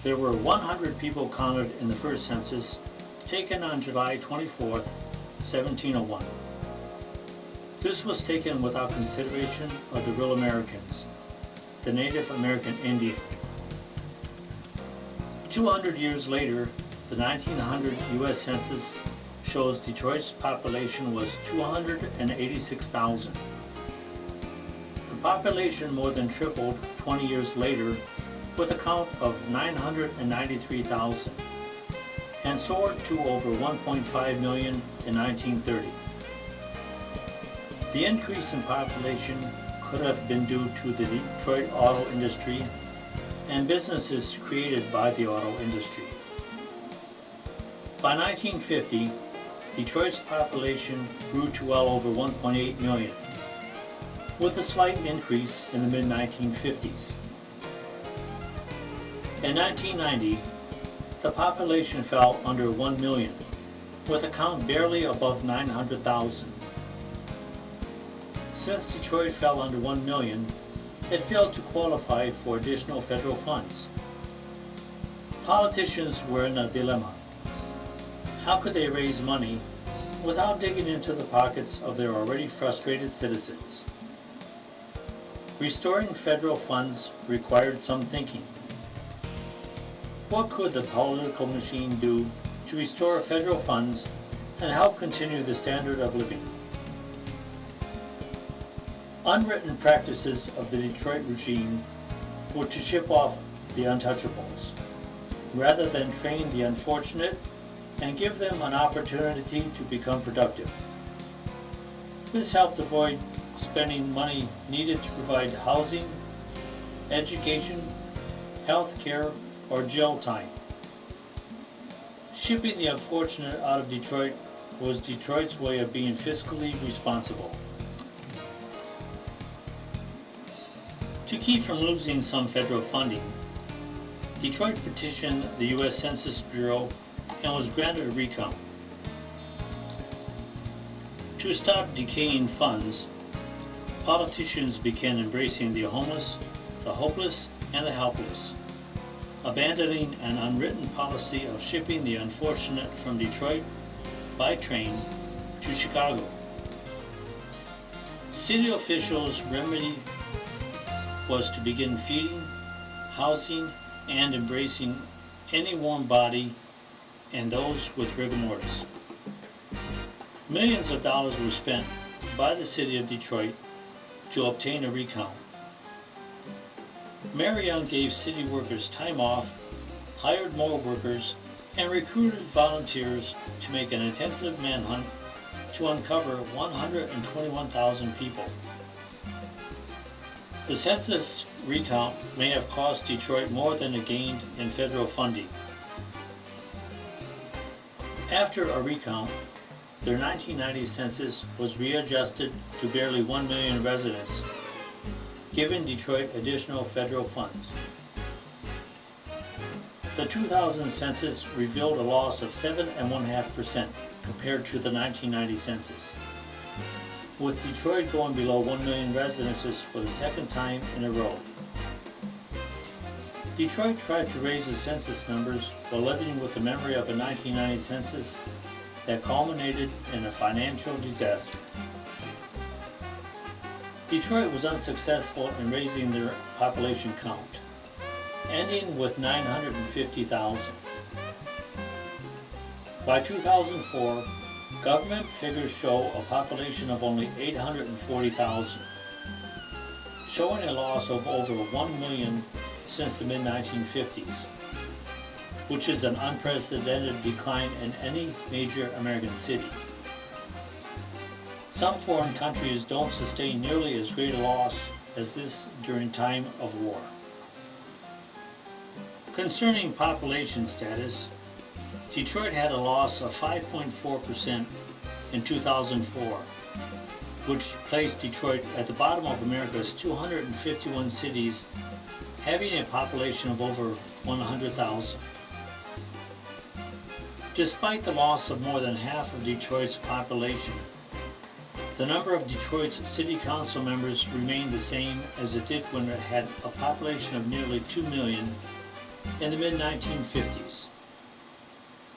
There were 100 people counted in the first census, taken on July 24, 1701. This was taken without consideration of the real Americans, the Native American Indian. 200 years later, the 1900 U.S. Census shows Detroit's population was 286,000. The population more than tripled 20 years later with a count of 993,000 and soared to over 1.5 million in 1930. The increase in population could have been due to the Detroit auto industry and businesses created by the auto industry. By 1950, Detroit's population grew to well over 1.8 million, with a slight increase in the mid-1950s. In 1990, the population fell under 1 million, with a count barely above 900,000. Since Detroit fell under 1 million, it failed to qualify for additional federal funds. Politicians were in a dilemma. How could they raise money without digging into the pockets of their already frustrated citizens? Restoring federal funds required some thinking. What could the political machine do to restore federal funds and help continue the standard of living? Unwritten practices of the Detroit regime were to ship off the untouchables, rather than train the unfortunate and give them an opportunity to become productive. This helped avoid spending money needed to provide housing, education, health care, or jail time. Shipping the unfortunate out of Detroit was Detroit's way of being fiscally responsible. To keep from losing some federal funding, Detroit petitioned the U.S. Census Bureau and was granted a recount. To stop decaying funds, politicians began embracing the homeless, the hopeless, and the helpless, abandoning an unwritten policy of shipping the unfortunate from Detroit by train to Chicago. City officials' remedy was to begin feeding, housing, and embracing any warm body and those with rigor mortis. Millions of dollars were spent by the city of Detroit to obtain a recount. Mayor Young gave city workers time off, hired more workers, and recruited volunteers to make an intensive manhunt to uncover 121,000 people. The census recount may have cost Detroit more than it gained in federal funding. After a recount, their 1990 census was readjusted to barely 1 million residents, giving Detroit additional federal funds. The 2000 census revealed a loss of 7.5% compared to the 1990 census, with Detroit going below 1 million residences for the second time in a row. Detroit tried to raise the census numbers while living with the memory of a 1990 census that culminated in a financial disaster. Detroit was unsuccessful in raising their population count, ending with 950,000. By 2004, government figures show a population of only 840,000, showing a loss of over 1 million since the mid-1950s, which is an unprecedented decline in any major American city. Some foreign countries don't sustain nearly as great a loss as this during time of war. Concerning population status, Detroit had a loss of 5.4% in 2004, which placed Detroit at the bottom of America's 251 cities, having a population of over 100,000. Despite the loss of more than half of Detroit's population, the number of Detroit's city council members remained the same as it did when it had a population of nearly 2 million in the mid-1950s.